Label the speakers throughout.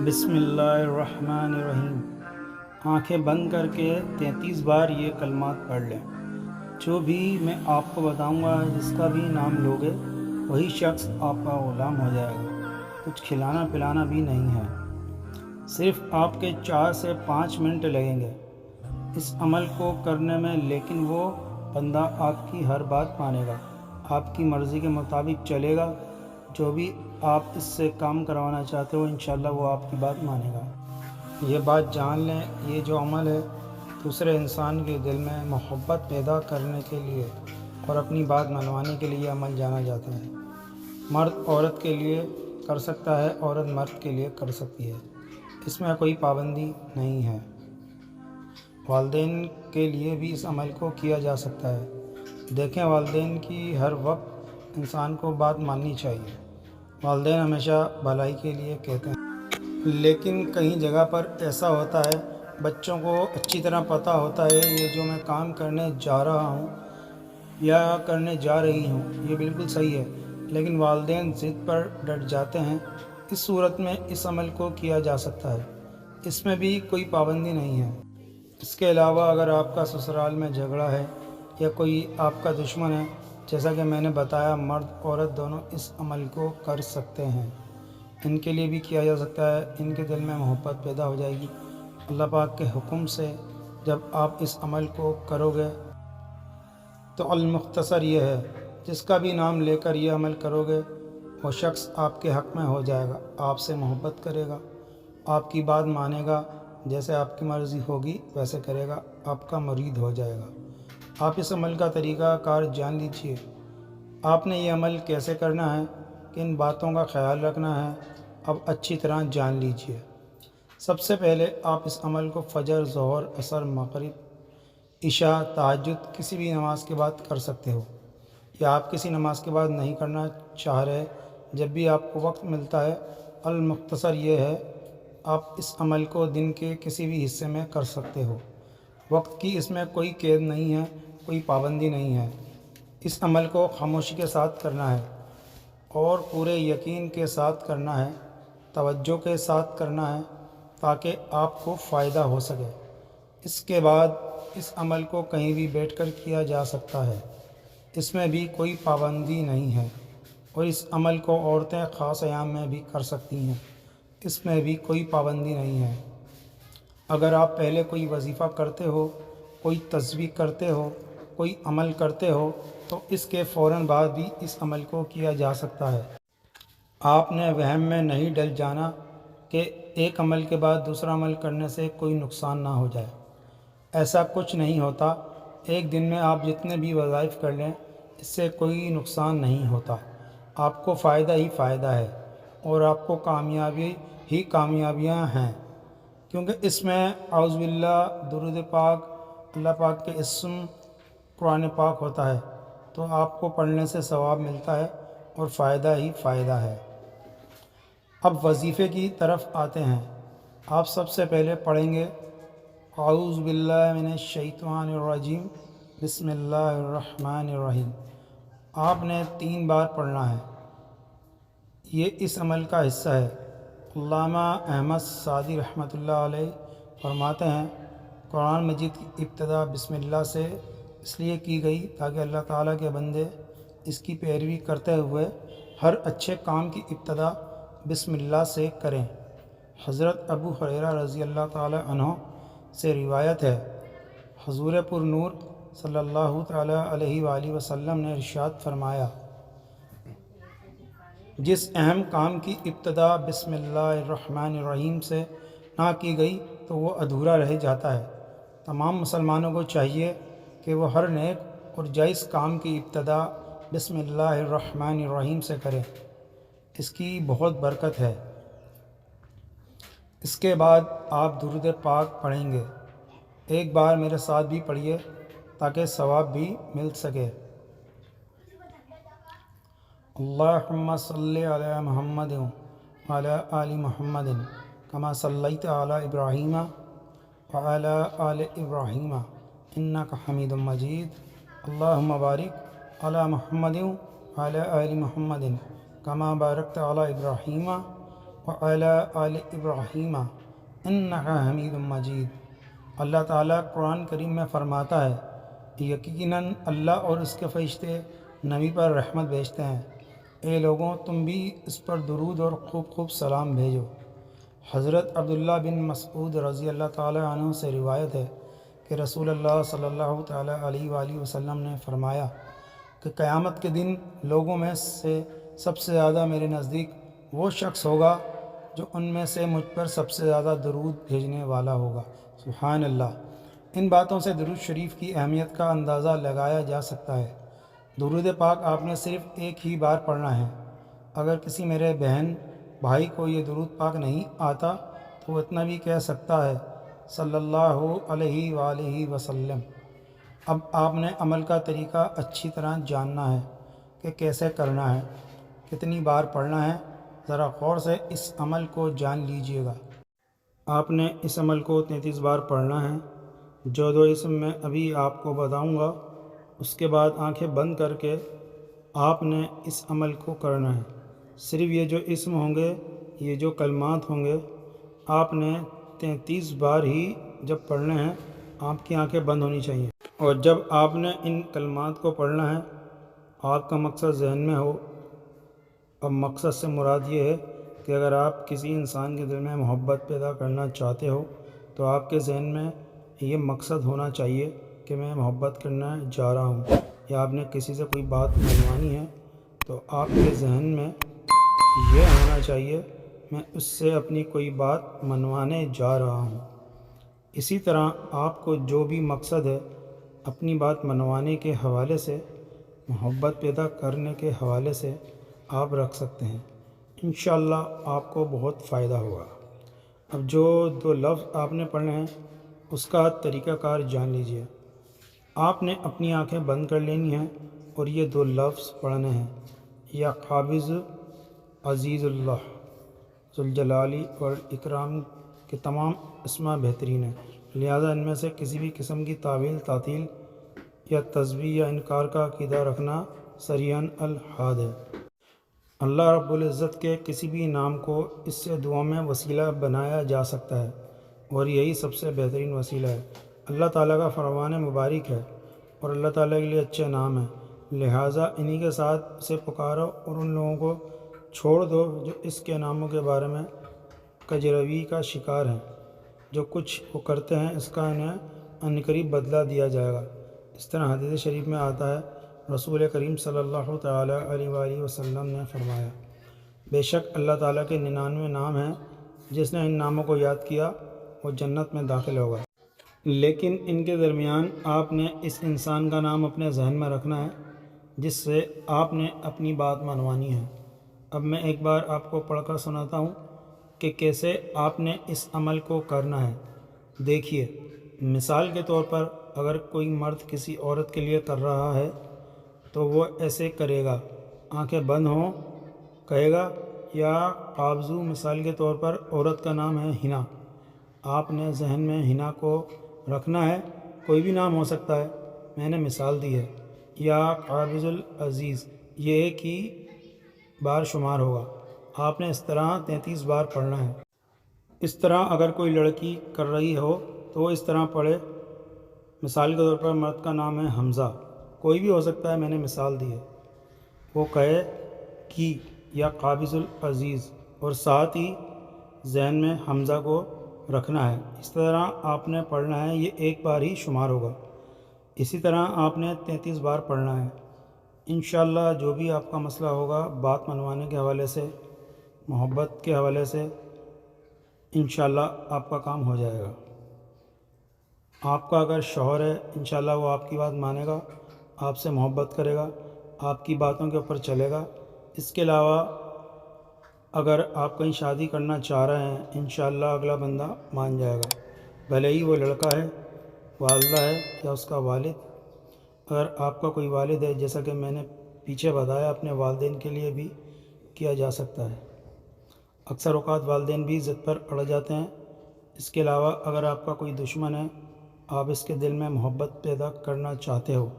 Speaker 1: بسم اللہ الرحمن الرحیم۔ آنکھیں بند کر کے 33 بار یہ کلمات پڑھ لیں۔ جو بھی میں آپ کو بتاؤں گا، جس کا بھی نام لوگے، وہی شخص آپ کا غلام ہو جائے گا۔ کچھ کھلانا پلانا بھی نہیں ہے، صرف آپ کے 4 سے 5 منٹ لگیں گے اس عمل کو کرنے میں، لیکن وہ بندہ آپ کی ہر بات مانے گا، آپ کی مرضی کے مطابق چلے گا۔ جو بھی آپ اس سے کام کروانا چاہتے ہو، انشاءاللہ وہ آپ کی بات مانے گا۔ یہ بات جان لیں، یہ جو عمل ہے دوسرے انسان کے دل میں محبت پیدا کرنے کے لیے اور اپنی بات منوانے کے لیے عمل جانا جاتا ہے۔ مرد عورت کے لیے کر سکتا ہے، عورت مرد کے لیے کر سکتی ہے، اس میں کوئی پابندی نہیں ہے۔ والدین کے لیے بھی اس عمل کو کیا جا سکتا ہے۔ دیکھیں، والدین کی ہر وقت انسان کو بات ماننی چاہیے۔ والدین ہمیشہ بھلائی کے لیے کہتے ہیں، لیکن کئی جگہ پر ایسا ہوتا ہے، بچوں کو اچھی طرح پتہ ہوتا ہے یہ جو میں کام کرنے جا رہا ہوں یا کرنے جا رہی ہوں یہ بالکل صحیح ہے، لیکن والدین ضد پر ڈٹ جاتے ہیں۔ اس صورت میں اس عمل کو کیا جا سکتا ہے، اس میں بھی کوئی پابندی نہیں ہے۔ اس کے علاوہ اگر آپ کا سسرال میں جھگڑا ہے یا کوئی آپ کا دشمن ہے، جیسا کہ میں نے بتایا، مرد عورت دونوں اس عمل کو کر سکتے ہیں، ان کے لیے بھی کیا جا سکتا ہے۔ ان کے دل میں محبت پیدا ہو جائے گی اللہ پاک کے حکم سے۔ جب آپ اس عمل کو کرو گے تو المختصر یہ ہے، جس کا بھی نام لے کر یہ عمل کرو گے وہ شخص آپ کے حق میں ہو جائے گا، آپ سے محبت کرے گا، آپ کی بات مانے گا، جیسے آپ کی مرضی ہوگی ویسے کرے گا، آپ کا مرید ہو جائے گا۔ آپ اس عمل کا طریقہ کار جان لیجئے۔ آپ نے یہ عمل کیسے کرنا ہے، کن باتوں کا خیال رکھنا ہے، اب اچھی طرح جان لیجئے۔ سب سے پہلے آپ اس عمل کو فجر، ظہر، عصر، مغرب، عشاء، تہجد کسی بھی نماز کے بعد کر سکتے ہو، یا آپ کسی نماز کے بعد نہیں کرنا چاہ رہے، جب بھی آپ کو وقت ملتا ہے۔ المختصر یہ ہے، آپ اس عمل کو دن کے کسی بھی حصے میں کر سکتے ہو۔ وقت کی اس میں کوئی قید نہیں ہے، کوئی پابندی نہیں ہے۔ اس عمل کو خاموشی کے ساتھ کرنا ہے اور پورے یقین کے ساتھ کرنا ہے، توجہ کے ساتھ کرنا ہے، تاکہ آپ کو فائدہ ہو سکے۔ اس کے بعد اس عمل کو کہیں بھی بیٹھ کر کیا جا سکتا ہے، اس میں بھی کوئی پابندی نہیں ہے، اور اس عمل کو عورتیں خاص ایام میں بھی کر سکتی ہیں، اس میں بھی کوئی پابندی نہیں ہے۔ اگر آپ پہلے کوئی وظیفہ کرتے ہو، کوئی تسبیح کرتے ہو، کوئی عمل کرتے ہو، تو اس کے فوراً بعد بھی اس عمل کو کیا جا سکتا ہے۔ آپ نے وہم میں نہیں ڈل جانا کہ ایک عمل کے بعد دوسرا عمل کرنے سے کوئی نقصان نہ ہو جائے، ایسا کچھ نہیں ہوتا۔ ایک دن میں آپ جتنے بھی وظائف کر لیں، اس سے کوئی نقصان نہیں ہوتا، آپ کو فائدہ ہی فائدہ ہے، اور آپ کو کامیابی ہی کامیابیاں ہیں، کیونکہ اس میں اعوذ باللہ، درود پاک، اللہ پاک کے اسم، قرآن پاک ہوتا ہے، تو آپ کو پڑھنے سے ثواب ملتا ہے اور فائدہ ہی فائدہ ہے۔ اب وظیفے کی طرف آتے ہیں۔ آپ سب سے پہلے پڑھیں گے اعوذ باللہ من الشیطان الرجیم، بسم اللہ الرحمن الرحیم۔ آپ نے 3 بار پڑھنا ہے، یہ اس عمل کا حصہ ہے۔ علامہ احمد سعدی رحمۃ اللہ علیہ فرماتے ہیں، قرآن مجید کی ابتدا بسم اللہ سے اس لیے کی گئی تاکہ اللہ تعالیٰ کے بندے اس کی پیروی کرتے ہوئے ہر اچھے کام کی ابتدا بسم اللہ سے کریں۔ حضرت ابو ہریرہ رضی اللہ تعالیٰ عنہ سے روایت ہے، حضور پر نور صلی اللہ تعالیٰ علیہ وآلہ وسلم نے ارشاد فرمایا، جس اہم کام کی ابتدا بسم اللہ الرحمن الرحیم سے نہ کی گئی تو وہ ادھورا رہ جاتا ہے۔ تمام مسلمانوں کو چاہیے کہ وہ ہر نیک اور جائز کام کی ابتدا بسم اللہ الرحمن الرحیم سے کریں، اس کی بہت برکت ہے۔ اس کے بعد آپ درود پاک پڑھیں گے، ایک بار میرے ساتھ بھی پڑھیے تاکہ ثواب بھی مل سکے۔ اللہم صلی علی محمد وعلی آل محمد کما صلیت علی ابراہیم وعلی آل ابراہیم انک حمید مجید۔ اللہم بارک علی محمد وعلی آل محمد کما بارکت علی ابراہیم وعلی آل ابراہیم انک حمید مجید۔ اللہ تعالیٰ قرآن کریم میں فرماتا ہے یقیناً اللہ اور اس کے فرشتے نبی پر رحمت بھیجتے ہیں، اے لوگوں تم بھی اس پر درود اور خوب خوب سلام بھیجو۔ حضرت عبداللہ بن مسعود رضی اللہ تعالیٰ عنہ سے روایت ہے کہ رسول اللہ صلی اللہ تعالیٰ علیہ وآلہ وسلم نے فرمایا کہ قیامت کے دن لوگوں میں سے سب سے زیادہ میرے نزدیک وہ شخص ہوگا جو ان میں سے مجھ پر سب سے زیادہ درود بھیجنے والا ہوگا۔ سبحان اللہ۔ ان باتوں سے درود شریف کی اہمیت کا اندازہ لگایا جا سکتا ہے۔ درود پاک آپ نے صرف ایک ہی بار پڑھنا ہے۔ اگر کسی میرے بہن بھائی کو یہ درود پاک نہیں آتا تو وہ اتنا بھی کہہ سکتا ہے صلی اللہ علیہ وآلہ وسلم۔ اب آپ نے عمل کا طریقہ اچھی طرح جاننا ہے کہ کیسے کرنا ہے، کتنی بار پڑھنا ہے۔ ذرا غور سے اس عمل کو جان لیجئے گا۔ آپ نے اس عمل کو 33 بار پڑھنا ہے۔ جو دو اسم میں ابھی آپ کو بتاؤں گا اس کے بعد آنکھیں بند کر کے آپ نے اس عمل کو کرنا ہے۔ صرف یہ جو اسم ہوں گے، یہ جو کلمات ہوں گے، آپ نے 33 بار ہی جب پڑھنے ہیں آپ کی آنکھیں بند ہونی چاہیے۔ اور جب آپ نے ان کلمات کو پڑھنا ہے آپ کا مقصد ذہن میں ہو۔ اب مقصد سے مراد یہ ہے کہ اگر آپ کسی انسان کے دل میں محبت پیدا کرنا چاہتے ہو تو آپ کے ذہن میں یہ مقصد ہونا چاہیے کہ میں محبت کرنا جا رہا ہوں، یا آپ نے کسی سے کوئی بات منوانی ہے تو آپ کے ذہن میں یہ ہونا چاہیے میں اس سے اپنی کوئی بات منوانے جا رہا ہوں۔ اسی طرح آپ کو جو بھی مقصد ہے اپنی بات منوانے کے حوالے سے، محبت پیدا کرنے کے حوالے سے آپ رکھ سکتے ہیں۔ انشاءاللہ آپ کو بہت فائدہ ہوگا۔ اب جو دو لفظ آپ نے پڑھنے ہیں اس کا طریقہ کار جان لیجئے۔ آپ نے اپنی آنکھیں بند کر لینی ہیں اور یہ دو لفظ پڑھنے ہیں، یا قابض عزیز اللہ ذوالجلالی والاکرام کے تمام اسماء بہترین ہیں، لہذا ان میں سے کسی بھی قسم کی تعویل، تعطیل یا تشبیہ یا انکار کا عقیدہ رکھنا صریحاً الحاد ہے۔ اللہ رب العزت کے کسی بھی نام کو اس سے دعاؤں میں وسیلہ بنایا جا سکتا ہے اور یہی سب سے بہترین وسیلہ ہے۔ اللہ تعالیٰ کا فرمان مبارک ہے اور اللہ تعالیٰ کے لیے اچھے نام ہیں، لہٰذا انہی کے ساتھ اسے پکارو اور ان لوگوں کو چھوڑ دو جو اس کے ناموں کے بارے میں کجروی کا شکار ہیں۔ جو کچھ وہ کرتے ہیں اس کا انہیں عنقریب بدلہ دیا جائے گا۔ اس طرح حدیث شریف میں آتا ہے، رسول کریم صلی اللہ تعالیٰ علیہ وآلہ وسلم نے فرمایا، بے شک اللہ تعالیٰ کے 99 نام ہیں، جس نے ان ناموں کو یاد کیا وہ جنت میں داخل ہوگا۔ لیکن ان کے درمیان آپ نے اس انسان کا نام اپنے ذہن میں رکھنا ہے جس سے آپ نے اپنی بات منوانی ہے۔ اب میں ایک بار آپ کو پڑھ کر سناتا ہوں کہ کیسے آپ نے اس عمل کو کرنا ہے۔ دیکھیے، مثال کے طور پر اگر کوئی مرد کسی عورت کے لیے کر رہا ہے تو وہ ایسے کرے گا، آنکھیں بند ہوں، کہے گا یا قابضو۔ مثال کے طور پر عورت کا نام ہے ہنا، آپ نے ذہن میں ہنا کو رکھنا ہے، کوئی بھی نام ہو سکتا ہے، میں نے مثال دی ہے، یا قابض العزیز، یہ ایک ہی بار شمار ہوگا۔ آپ نے اس طرح 33 بار پڑھنا ہے۔ اس طرح اگر کوئی لڑکی کر رہی ہو تو وہ اس طرح پڑھے، مثال کے طور پر مرد کا نام ہے حمزہ، کوئی بھی ہو سکتا ہے، میں نے مثال دی ہے، وہ کہے کی یا قابض العزیز اور ساتھ ہی ذہن میں حمزہ کو رکھنا ہے۔ اس طرح آپ نے پڑھنا ہے، یہ ایک بار ہی شمار ہوگا۔ اسی طرح آپ نے 33 بار پڑھنا ہے۔ انشاءاللہ جو بھی آپ کا مسئلہ ہوگا بات منوانے کے حوالے سے، محبت کے حوالے سے، انشاءاللہ آپ کا کام ہو جائے گا۔ آپ کا اگر شوہر ہے انشاءاللہ وہ آپ کی بات مانے گا، آپ سے محبت کرے گا، آپ کی باتوں کے اوپر چلے گا۔ اس کے علاوہ اگر آپ کہیں شادی کرنا چاہ رہے ہیں انشاءاللہ اگلا بندہ مان جائے گا، بھلے ہی وہ لڑکا ہے، والدہ ہے یا اس کا والد۔ اگر آپ کا کوئی والد ہے، جیسا کہ میں نے پیچھے بتایا، اپنے والدین کے لیے بھی کیا جا سکتا ہے۔ اکثر اوقات والدین بھی ضد پر اڑ جاتے ہیں۔ اس کے علاوہ اگر آپ کا کوئی دشمن ہے، آپ اس کے دل میں محبت پیدا کرنا چاہتے ہو،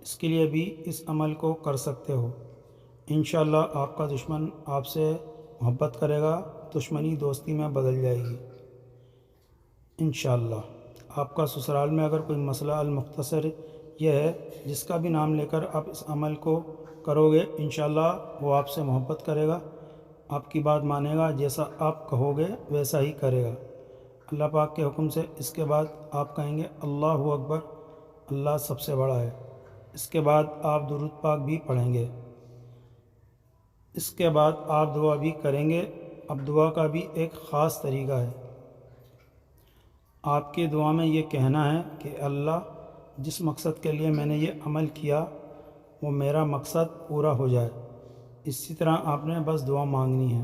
Speaker 1: اس کے لیے بھی اس عمل کو کر سکتے ہو۔ انشاءاللہ آپ کا دشمن آپ سے محبت کرے گا دشمنی دوستی میں بدل جائے گی انشاءاللہ۔ آپ کا سسرال میں اگر کوئی مسئلہ المختصر یہ ہے، جس کا بھی نام لے کر آپ اس عمل کو کرو گے انشاءاللہ وہ آپ سے محبت کرے گا، آپ کی بات مانے گا، جیسا آپ کہو گے ویسا ہی کرے گا اللہ پاک کے حکم سے۔ اس کے بعد آپ کہیں گے اللہ اکبر، اللہ سب سے بڑا ہے۔ اس کے بعد آپ درود پاک بھی پڑھیں گے۔ اس کے بعد آپ دعا بھی کریں گے۔ اب دعا کا بھی ایک خاص طریقہ ہے۔ آپ کی دعا میں یہ کہنا ہے کہ اللہ جس مقصد کے لیے میں نے یہ عمل کیا وہ میرا مقصد پورا ہو جائے۔ اسی طرح آپ نے بس دعا مانگنی ہے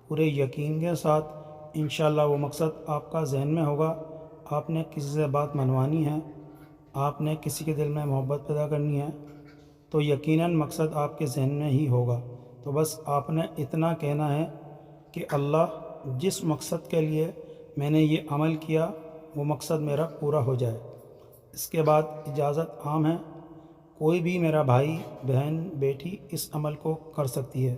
Speaker 1: پورے یقین کے ساتھ، انشاءاللہ وہ مقصد آپ کا ذہن میں ہوگا۔ آپ نے کسی سے بات منوانی ہے، آپ نے کسی کے دل میں محبت پیدا کرنی ہے تو یقیناً مقصد آپ کے ذہن میں ہی ہوگا۔ تو بس آپ نے اتنا کہنا ہے کہ اللہ جس مقصد کے لیے میں نے یہ عمل کیا وہ مقصد میرا پورا ہو جائے۔ اس کے بعد اجازت عام ہے، کوئی بھی میرا بھائی بہن بیٹی اس عمل کو کر سکتی ہے،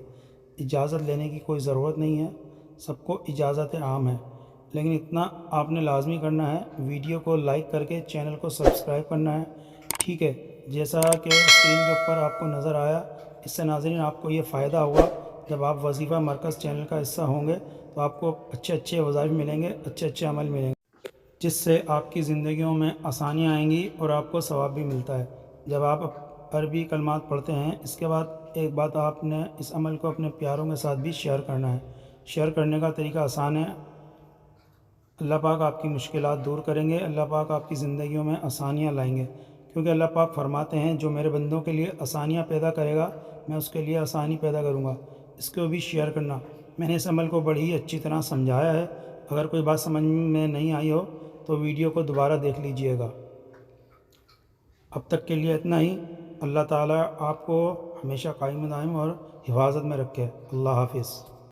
Speaker 1: اجازت لینے کی کوئی ضرورت نہیں ہے، سب کو اجازت عام ہے۔ لیکن اتنا آپ نے لازمی کرنا ہے، ویڈیو کو لائک کر کے چینل کو سبسکرائب کرنا ہے، ٹھیک ہے؟ جیسا کہ اسکرین کے اوپر آپ کو نظر آیا، اس سے ناظرین آپ کو یہ فائدہ ہوا، جب آپ وظیفہ مرکز چینل کا حصہ ہوں گے تو آپ کو اچھے وظائف ملیں گے، اچھے عمل ملیں گے، جس سے آپ کی زندگیوں میں آسانیاں آئیں گی اور آپ کو ثواب بھی ملتا ہے جب آپ عربی کلمات پڑھتے ہیں۔ اس کے بعد ایک بات، آپ نے اس عمل کو اپنے پیاروں کے ساتھ بھی شیئر کرنا ہے۔ شیئر کرنے کا طریقہ آسان ہے، اللہ پاک آپ کی مشکلات دور کریں گے، اللہ پاک آپ کی زندگیوں میں آسانیاں لائیں گے، کیونکہ اللہ پاک فرماتے ہیں جو میرے بندوں کے لیے آسانیاں پیدا کرے گا میں اس کے لیے آسانی پیدا کروں گا۔ اس کو بھی شیئر کرنا۔ میں نے اس عمل کو بڑی اچھی طرح سمجھایا ہے، اگر کوئی بات سمجھ میں نہیں آئی ہو تو ویڈیو کو دوبارہ دیکھ لیجئے گا۔ اب تک کے لیے اتنا ہی۔ اللہ تعالیٰ آپ کو ہمیشہ قائم دائم اور حفاظت میں رکھے۔ اللہ حافظ۔